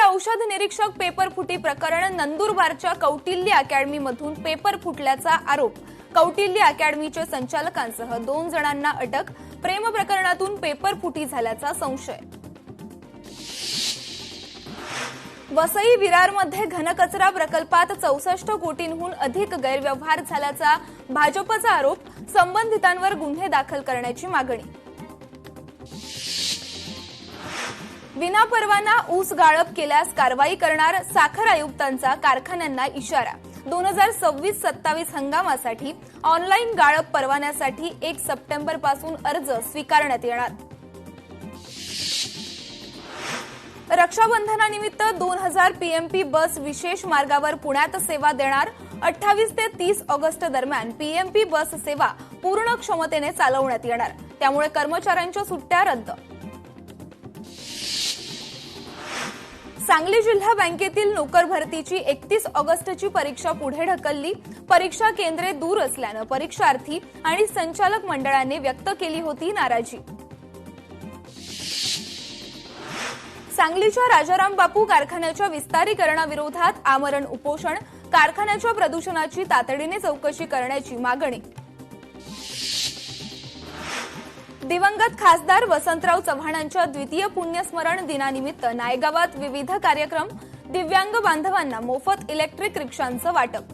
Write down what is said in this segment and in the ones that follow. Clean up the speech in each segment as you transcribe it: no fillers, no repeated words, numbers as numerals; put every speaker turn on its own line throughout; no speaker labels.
औषध निरीक्षक पेपर फुटी प्रकरण नंदुरबारच्या कौटिल्य अकॅडमीमधून पेपर फुटल्याचा आरोप। कौटिल्य अकॅडमीच्या संचालकांसह 2 जणांना अटक। प्रेम प्रकरणातून पेपर फुटी झाल्याचा संशय। वसई विरारमध्ये घनकचरा प्रकल्पात 64 कोटींहून अधिक गैरव्यवहार झाल्याचा भाजपचा आरोप। संबंधितांवर गुन्हे दाखल करण्याची मागणी। विनापरवाना ऊस गाळप केल्यास कारवाई करणार साखर आयुक्तांचा कारखान्यांना इशारा। 2026-27 हंगामासाठी ऑनलाईन गाळप परवान्यासाठी 1 सप्टेंबरपासून अर्ज स्वीकारण्यात येणार। रक्षाबंधनानिमित्त 2000 पीएमपी बस विशेष मार्गावर पुण्यात सेवा देणार। 28 ते 30 ऑगस्ट दरम्यान पीएमपी बस सेवा पूर्ण क्षमतेने चालवण्यात येणार, त्यामुळे कर्मचाऱ्यांच्या सुट्ट्या रद्द। सांगली जिल्हा बँकेतील नोकर भरतीची 31 ऑगस्टची परीक्षा पुढे ढकलली। परीक्षा केंद्रे दूर असल्याने परीक्षार्थी आणि संचालक मंडळाने व्यक्त केली होती नाराजी। सांगलीच्या राजाराम बापू कारखान्याच्या विस्तारीकरणाविरोधात आमरण उपोषण। कारखान्याच्या प्रदूषणाची तातडीने चौकशी करण्याची मागणी। दिवंगत खासदार वसंतराव चव्हाणांच्या द्वितीय पुण्यस्मरण दिनानिमित्त नायगावात विविध कार्यक्रम। दिव्यांग बांधवांना मोफत इलेक्ट्रिक रिक्षांचं वाटप।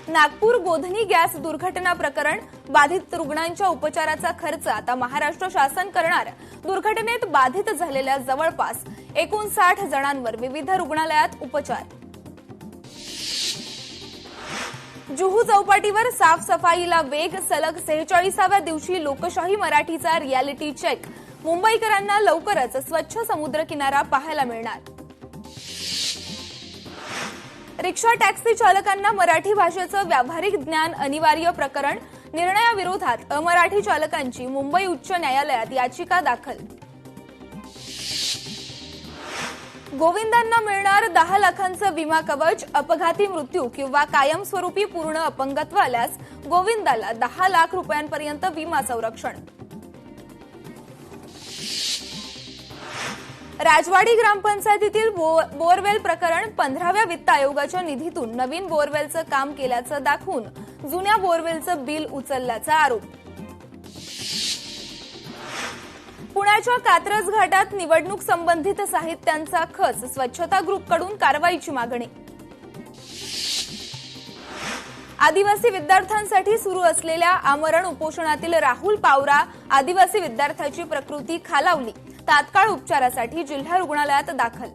नागपूर गोधनी गॅस दुर्घटना प्रकरण। बाधित रुग्णांच्या उपचाराचा खर्च आता महाराष्ट्र शासन करणार। दुर्घटनेत बाधित झालेल्या जवळपास 59 जणांवर विविध रुग्णालयात उपचार। जुहू चौपाटीवर साफसफाईला वेग। सलग 46व्या दिवशी लोकशाही मराठीचा रियालिटी चेक। मुंबईकरांना लवकरच स्वच्छ समुद्रकिनारा पाहायला मिळणार। रिक्षा टॅक्सी चालकांना मराठी भाषेचं व्यावहारिक ज्ञान अनिवार्य प्रकरण। निर्णयाविरोधात अमराठी चालकांची मुंबई उच्च न्यायालयात याचिका दाखल। गोविंदांना मिळणार 10 लाखांचं विमा कवच। अपघाती मृत्यू किंवा कायमस्वरूपी पूर्ण अपंगत्व आल्यास गोविंदाला 10 लाख रुपयांपर्यंत विमा संरक्षण। राजवाडी ग्रामपंचायतीतील बोअरवेल प्रकरण। 15व्या वित्त आयोगाच्या निधीतून नवीन बोअरवेलचं काम केल्याचं दाखवून जुन्या बोअरवेलचं बिल उचलल्याचा आरोप। पुण्याच्या कात्रज घाटात निवडणूक संबंधित साहित्यांचा खच। स्वच्छता ग्रुपकडून कारवाईची मागणी। आदिवासी विद्यार्थ्यांसाठी सुरू असलेल्या आमरण उपोषणातील राहुल पावरा आदिवासी विद्यार्थ्याची प्रकृती खालावली। तात्काळ उपचारासाठी जिल्हा रुग्णालयात दाखल।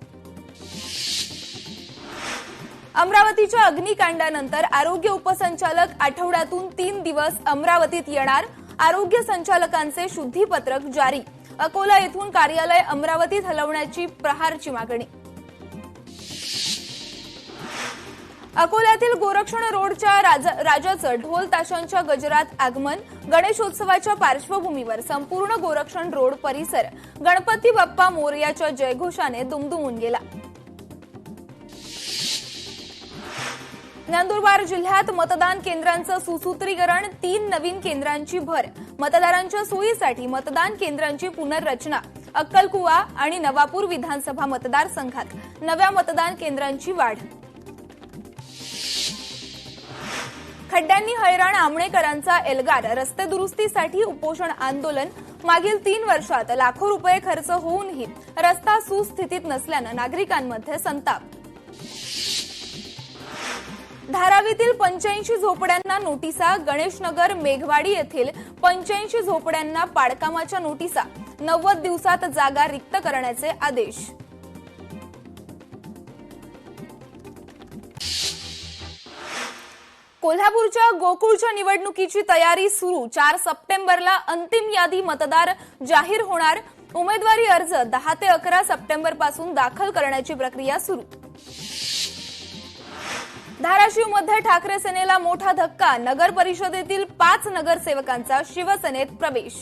अमरावतीच्या अग्निकांडानंतर आरोग्य उपसंचालक आठवड्यातून 3 दिवस अमरावतीत येणार। आरोग्य संचालकांचे शुद्धीपत्रक जारी। अकोला येथून कार्यालय अमरावतीत हलवण्याची प्रहारची मागणी। अकोल्यातील गोरक्षण रोडच्या राजाचं ढोल ताशांच्या गजरात आगमन। गणेशोत्सवाच्या पार्श्वभूमीवर संपूर्ण गोरक्षण रोड परिसर गणपती बाप्पा मोरयाच्या जयघोषाने दुमदुमून गेला। नंदुरबार जिल्ह्यात मतदान केंद्रांचं सुसूत्रीकरण। 3 नवीन केंद्रांची भर। मतदारांच्या सोयीसाठी मतदान केंद्रांची पुनर्रचना। अक्कलकुवा आणि नवापूर विधानसभा मतदारसंघात नव्या मतदान केंद्रांची वाढ। खड्ड्यांनी हैराण आमणेकरांचा एल्गार। रस्ते दुरुस्तीसाठी उपोषण आंदोलन। मागील 3 वर्षात लाखो रुपये खर्च होऊनही रस्ता सुस्थितीत नसल्यानं नागरिकांमध्ये संताप। धारावीतील 85 झोपड्यांना नोटिसा। गणेशनगर मेघवाडी येथील 85 झोपड्यांना पाडकामाच्या नोटिसा। 90 दिवसात जागा रिक्त करण्याचे आदेश। कोल्हापूरच्या गोकुळच्या निवडणुकीची तयारी सुरू। 4 सप्टेंबरला अंतिम यादी मतदार जाहीर होणार। उमेदवारी अर्ज 10 ते 11 सप्टेंबरपासून दाखल करण्याची प्रक्रिया सुरू। धाराशिवमध्ये ठाकरे सेनेला मोठा धक्का। नगर परिषदेतील 5 नगरसेवकांचा शिवसेनेत प्रवेश।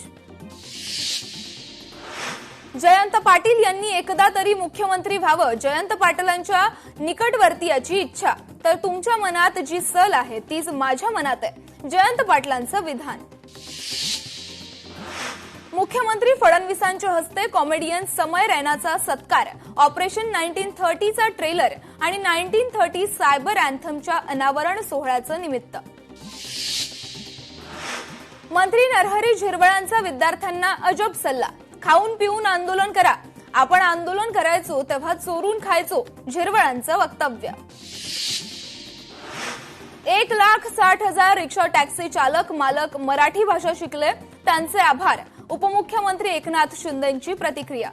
जयंत पाटील यांनी एकदा तरी मुख्यमंत्री व्हावं। जयंत पाटलांच्या निकटवर्तीयाची इच्छा। तर तुमच्या मनात जी सल आहे तीच माझ्या मनात आहे। जयंत पाटलांचं विधान। मुख्यमंत्री फडणवीसांच्या हस्ते कॉमेडियन समय रैनाचा सत्कार, ऑपरेशन 1930चा ट्रेलर आणि 1930 सायबर अँथमच्या अनावरण सोहळ्याचं निमित्त. मंत्री नरहरी झिरवळांचा विद्यार्थ्यांना अजब सल्ला, खाऊन पिऊन आंदोलन करा. आपण आंदोलन करायचो तेव्हा चोरून खायचो, झिरवळांचं वक्तव्य. 1,60,000 रिक्षा टॅक्सी चालक मालक मराठी भाषा शिकले, त्यांचे आभार. उपमुख्यमंत्री एकनाथ शिंदेंची प्रतिक्रिया.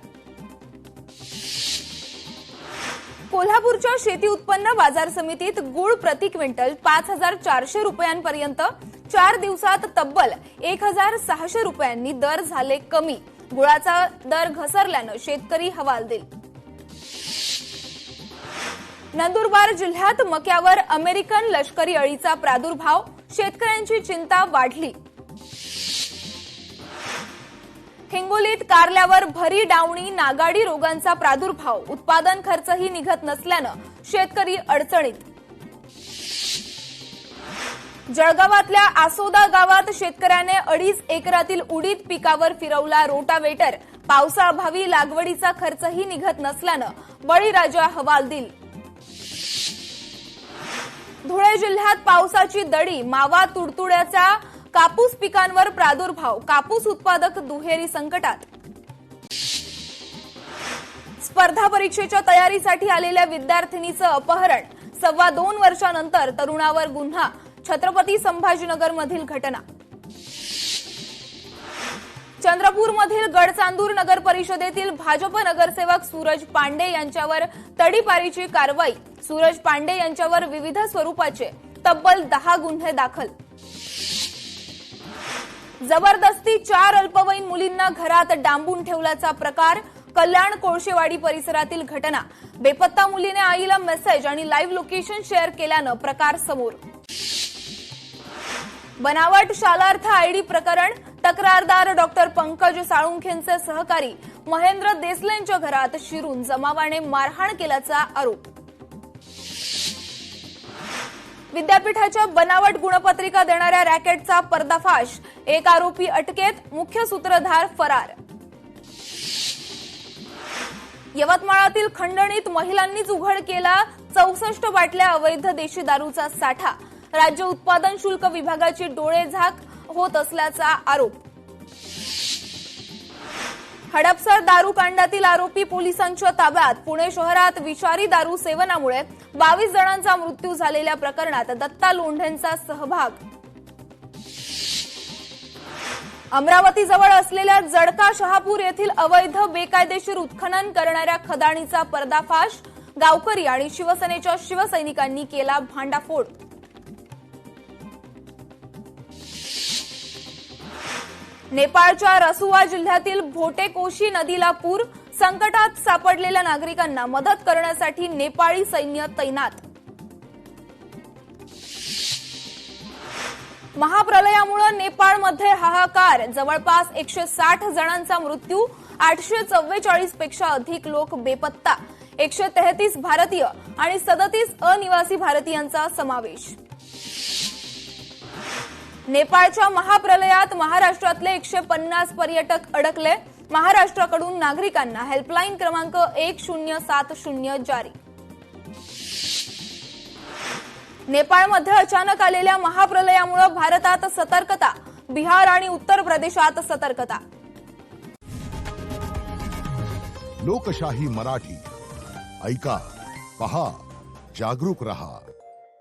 कोल्हापूरच्या शेती उत्पन्न बाजार समितीत गुळ प्रति क्विंटल 5,400 रुपयांपर्यंत, 4 दिवसात तब्बल 1,600 रुपयांनी दर झाले कमी. गुळाचा दर घसरल्यानं शेतकरी हवालदिल. नंदुरबार जिल्ह्यात मक्यावर अमेरिकन लष्करी अळीचा प्रादुर्भाव, शेतकऱ्यांची चिंता वाढली. हिंगोलीत कारल्यावर भरी डावणी नागाडी रोगांचा प्रादुर्भाव, उत्पादन खर्चही निघत नसल्यानं शेतकरी अडचणीत. जळगावातल्या आसोदा गावात शेतकऱ्याने 2.5 एकरातील उडीद पिकावर फिरवला रोटावेटर, पावसाअभावी लागवडीचा खर्चही निघत नसल्यानं बळीराजा हवालदिल. धुळे जिल्ह्यात पावसाची दडी, मावा तुडतुड्याचा कापूस पिकांवर प्रादुर्भाव, कापूस उत्पादक दुहेरी संकटात. स्पर्धा परीक्षेच्या तयारीसाठी आलेल्या विद्यार्थिनीचं अपहरण, 2.25 वर्षानंतर तरुणावर गुन्हा, छत्रपती संभाजीनगरमधील घटना. चंद्रपूरमधील गडचांदूर नगर परिषदेतील भाजप नगरसेवक सूरज पांडे यांच्यावर तडीपारीची कारवाई, सूरज पांडे यांच्यावर विविध स्वरूपाचे तब्बल 10 गुन्हे दाखल. जबरदस्ती 4 अल्पवयीन मुलींना घरात डांबून ठेवल्याचा प्रकार, कल्याण कोळशेवाडी परिसरातील घटना. बेपत्ता मुलीने आईला मेसेज आणि लाईव्ह लोकेशन शेअर केल्यानं प्रकार समोर. बनावट शालार्थ आयडी प्रकरण, तक्रारदार डॉक्टर पंकज साळुंखेंचे सहकारी महेंद्र देसलेंच्या घरात शिरून जमावाने मारहाण केल्याचा आरोप. विद्यापीठाच्या बनावट गुणपत्रिका देणाऱ्या रॅकेटचा पर्दाफाश, 1 आरोपी अटकेत, मुख्य सूत्रधार फरार. यवतमाळातील खंडणीत महिलांनीच उघड केला 64 बाटल्या अवैध देशी दारूचा साठा, राज्य उत्पादन शुल्क विभागाची डोळेझाक होत असल्याचा आरोप. हडपसर दारू कांडातील आरोपी पोलिसांच्या ताब्यात, पुणे शहरात विषारी दारू सेवनामुळे 22 जणांचा मृत्यू झालेल्या प्रकरणात दत्ता लोंढेंचा सहभाग. अमरावतीजवळ असलेल्या जडका शहापूर येथील अवैध बेकायदेशीर उत्खनन करणाऱ्या खदाणीचा पर्दाफाश, गावकरी आणि शिवसेनेच्या शिवसैनिकांनी केला भांडाफोड. नेपाळच्या रसुवा जिल्ह्यातील भोटेकोशी नदीला पूर, संकटात सापडलेल्या नागरिकांना मदत करण्यासाठी नेपाळी सैन्य तैनात. महाप्रलयामुळे नेपाळमध्ये हाहाकार, जवळपास 160 जणांचा मृत्यू, 844 पेक्षा अधिक लोक बेपत्ता, 133 भारतीय आणि 37 अनिवासी भारतीयांचा समावेश. नेपाळच्या महाप्रलयात महाराष्ट्रातले 150 पर्यटक अडकले, महाराष्ट्राकडून नागरिकांना हेल्पलाईन क्रमांक 1070 जारी. नेपाळमध्ये अचानक आलेल्या महाप्रलयामुळे भारतात सतर्कता, बिहार आणि उत्तर प्रदेशात सतर्कता.
लोकशाही मराठी ऐका, पहा, जागरूक रहा.